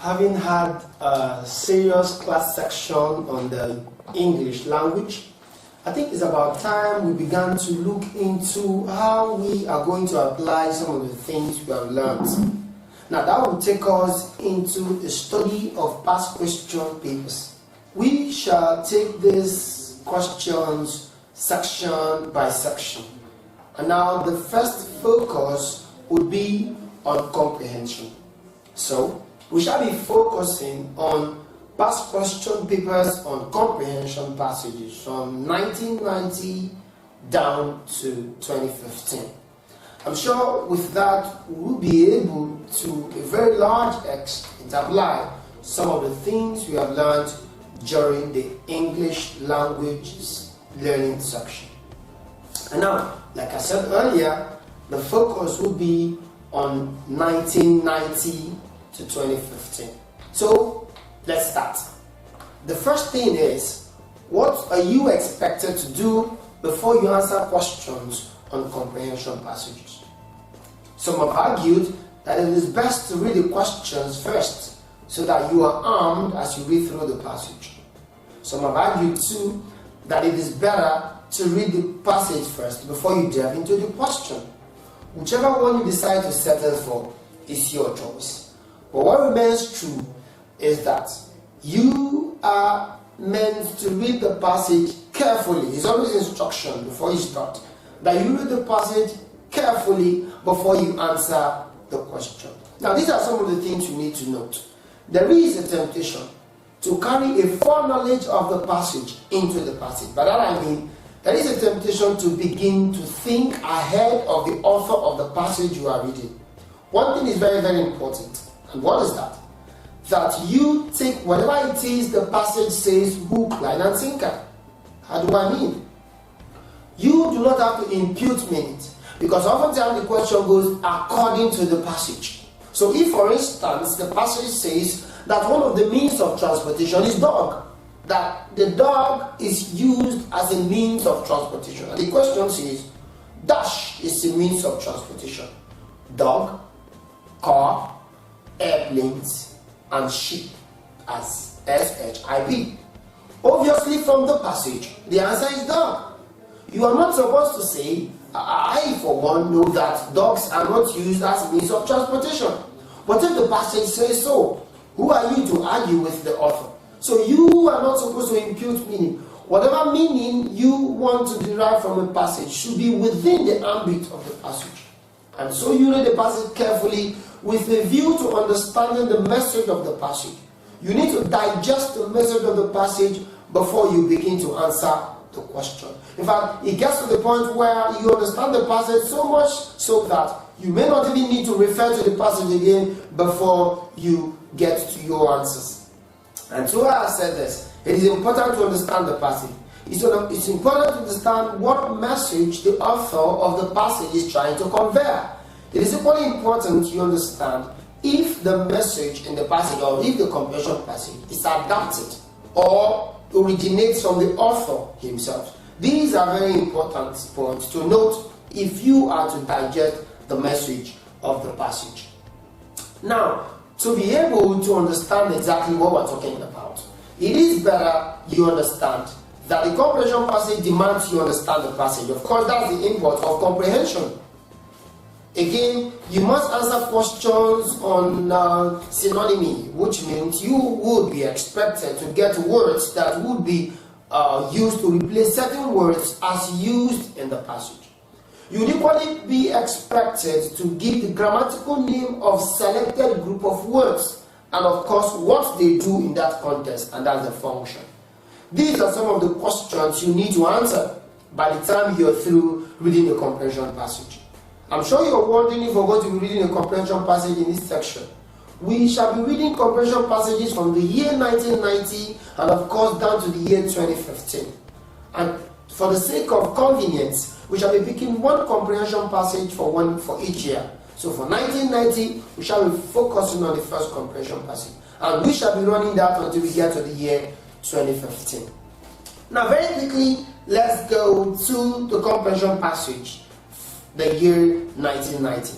having had a serious class section on the English language, I think it's about time we began to look into how we are going to apply some of the things we have learned. Now that will take us into a study of past question papers. We shall take these questions section by section. And now the first focus would be on comprehension. So we shall be focusing on past question papers on comprehension passages from 1990 down to 2015. I'm sure with that we'll be able to a very large extent apply some of the things we have learned during the English language learning section. And now, like I said earlier, the focus will be on 1990 to 2015. So let's start. The first thing is, what are you expected to do before you answer questions on comprehension passages? Some have argued that it is best to read the questions first so that you are armed as you read through the passage. Some have argued too that it is better to read the passage first before you delve into the question. Whichever one you decide to settle for is your choice. But what remains true is that you are meant to read the passage carefully. It's always instruction before you start, that you read the passage carefully before you answer the question. Now these are some of the things you need to note. There is a temptation to carry a foreknowledge of the passage into the passage. By that I mean, there is a temptation to begin to think ahead of the author of the passage you are reading. One thing is very, very important. And what is that? That you take whatever it is the passage says, hook, line, and sinker. How do I mean? You do not have to impute meaning, because oftentimes the question goes according to the passage. So if, for instance, the passage says that one of the means of transportation is dog, that the dog is used as a means of transportation, and the question says, dash is a means of transportation. Dog, car, airplanes, and ship as SHIP. Obviously from the passage, the answer is dog. You are not supposed to say, I for one know that dogs are not used as means of transportation. But if the passage says so, who are you to argue with the author? So you are not supposed to impute meaning. Whatever meaning you want to derive from a passage should be within the ambit of the passage. And so you read the passage carefully with a view to understanding the message of the passage. You need to digest the message of the passage before you begin to answer the question. In fact, it gets to the point where you understand the passage so much so that you may not even need to refer to the passage again before you get to your answers. And so I said this, it is important to understand the passage. It's important to understand what message the author of the passage is trying to convey. It is equally important you understand if the message in the passage or if the comprehension passage is adapted or originates from the author himself. These are very important points to note if you are to digest the message of the passage. Now, to be able to understand exactly what we're talking about, it is better you understand that the comprehension passage demands you understand the passage. Of course, that's the import of comprehension. Again, you must answer questions on synonymy, which means you would be expected to get words that would be used to replace certain words as used in the passage. You would equally be expected to give the grammatical name of selected group of words and of course what they do in that context, and that's the function. These are some of the questions you need to answer by the time you're through reading the comprehension passage. I'm sure you're wondering if we're going to be reading a comprehension passage in this section. We shall be reading comprehension passages from the year 1990 and of course down to the year 2015. And for the sake of convenience, we shall be picking one comprehension passage for each year. So for 1990, we shall be focusing on the first comprehension passage. And we shall be running that until we get to the year 2015. Now very quickly, let's go to the comprehension passage, the year 1990.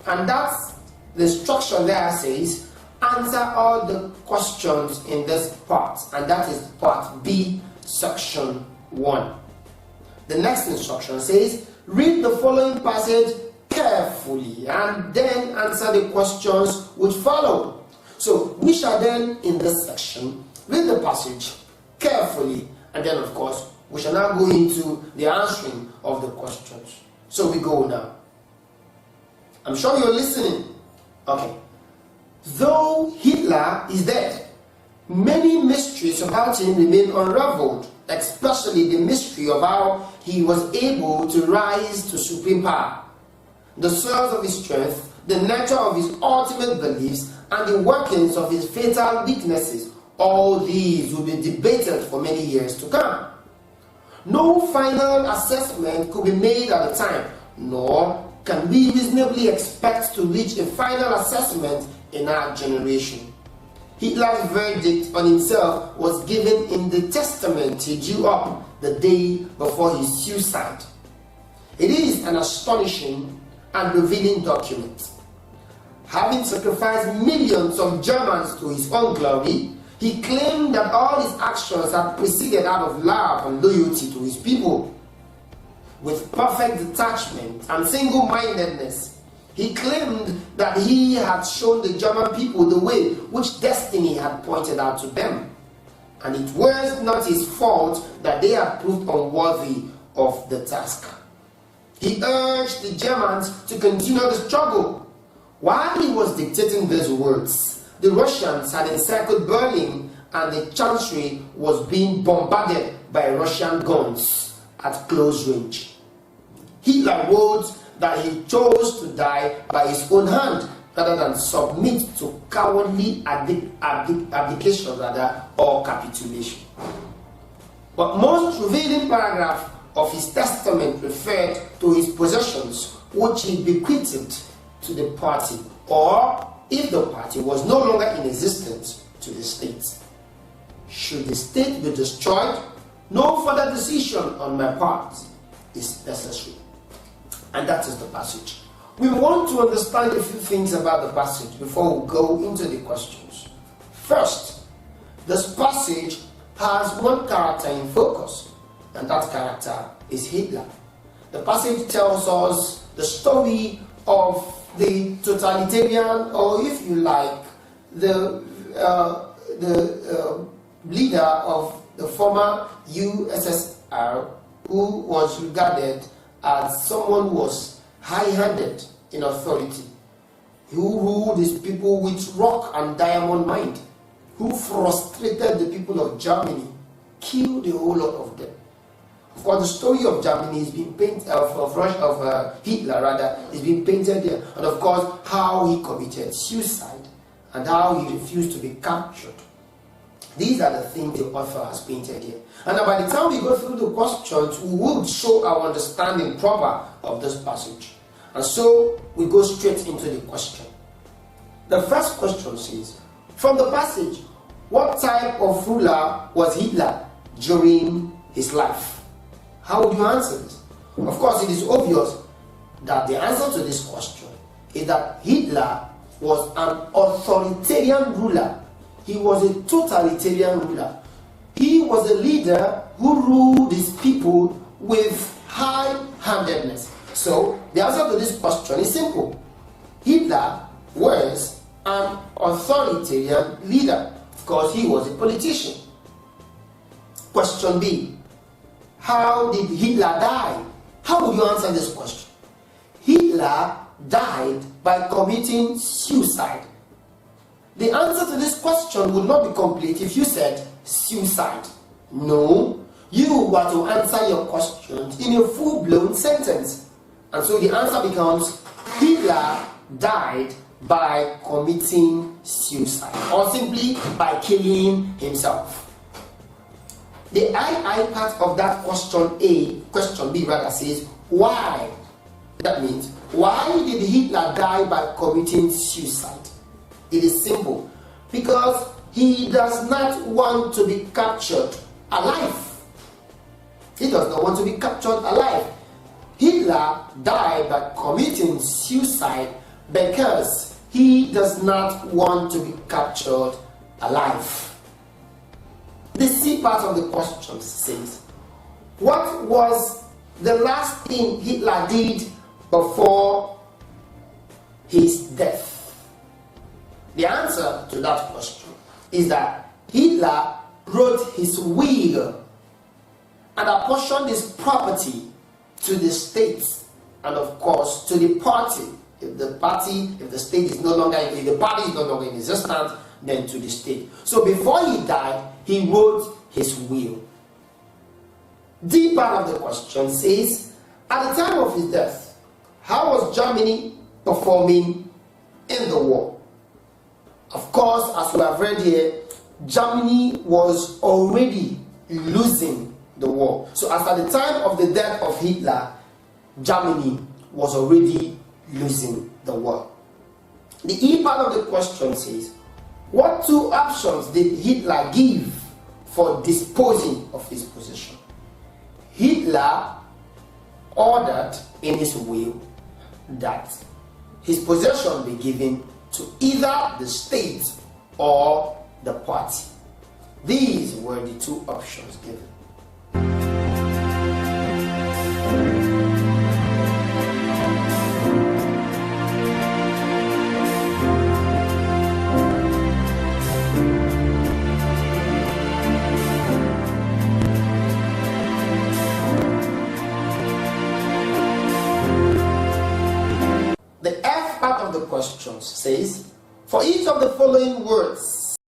And that's the structure there says, answer all the questions in this part, and that is part B, section 1. The next instruction says, read the following passage carefully and then answer the questions which follow. So we shall then, in this section, read the passage carefully, and then of course we shall now go into the answering of the questions. So we go now. I'm sure you're listening. Okay. Though Hitler is dead, many mysteries about him remain unraveled, especially the mystery of how he was able to rise to supreme power, the source of his strength, the nature of his ultimate beliefs, and the workings of his fatal weaknesses. All these will be debated for many years to come. No final assessment could be made at the time, nor can we reasonably expect to reach a final assessment in our generation. Hitler's verdict on himself was given in the testament he drew up the day before his suicide. It is an astonishing and revealing document. Having sacrificed millions of Germans to his own glory, he claimed that all his actions had proceeded out of love and loyalty to his people. With perfect detachment and single-mindedness, he claimed that he had shown the German people the way which destiny had pointed out to them, and it was not his fault that they had proved unworthy of the task. He urged the Germans to continue the struggle. While he was dictating these words, the Russians had encircled Berlin, and the Chancellery was being bombarded by Russian guns at close range. Hitler wrote that he chose to die by his own hand rather than submit to cowardly abdication or capitulation. But most revealing paragraph of his testament referred to his possessions, which he bequeathed to the party, or if the party was no longer in existence, to the state. Should the state be destroyed, no further decision on my part is necessary. And that is the passage. We want to understand a few things about the passage before we go into the questions. First, this passage has one character in focus, and that character is Hitler. The passage tells us the story of the totalitarian, or if you like, the leader of the former USSR, who was regarded as someone who was high-handed in authority, who ruled his people with rock and diamond mind, who frustrated the people of Germany, killed a whole lot of them. Of course, the story of Germany is being painted, Hitler rather, is being painted there, and of course how he committed suicide and how he refused to be captured. These are the things the author has painted here. And by the time we go through the questions, we will show our understanding proper of this passage. And so we go straight into the question. The first question says, from the passage, what type of ruler was Hitler during his life? How would you answer this? Of course, it is obvious that the answer to this question is that Hitler was an authoritarian ruler. He was a totalitarian ruler. He was a leader who ruled his people with high-handedness. So, the answer to this question is simple. Hitler was an authoritarian leader because he was a politician. Question B. How did Hitler die? How would you answer this question? Hitler died by committing suicide. The answer to this question would not be complete if you said suicide. No, you were to answer your questions in a full-blown sentence. And so the answer becomes Hitler died by committing suicide, or simply by killing himself. The I part of that question B rather says why. That means, why did Hitler die by committing suicide? It is simple. Because he does not want to be captured alive. He does not want to be captured alive. Hitler died by committing suicide because he does not want to be captured alive. The C part of the question says, what was the last thing Hitler did before his death? The answer to that question is that Hitler wrote his will and apportioned his property to the state and of course to the party. If the party is no longer in existence, then to the state. So before he died, he wrote his will. D part of the question says, at the time of his death, how was Germany performing in the war? Of course, as we have read here, Germany was already losing the war. So as at the time of the death of Hitler, Germany was already losing the war. The E part of the question says, what two options did Hitler give for disposing of his possession? Hitler ordered in his will that his possession be given to either the state or the party. These were the two options given. The F part of the question says, for each of the following words,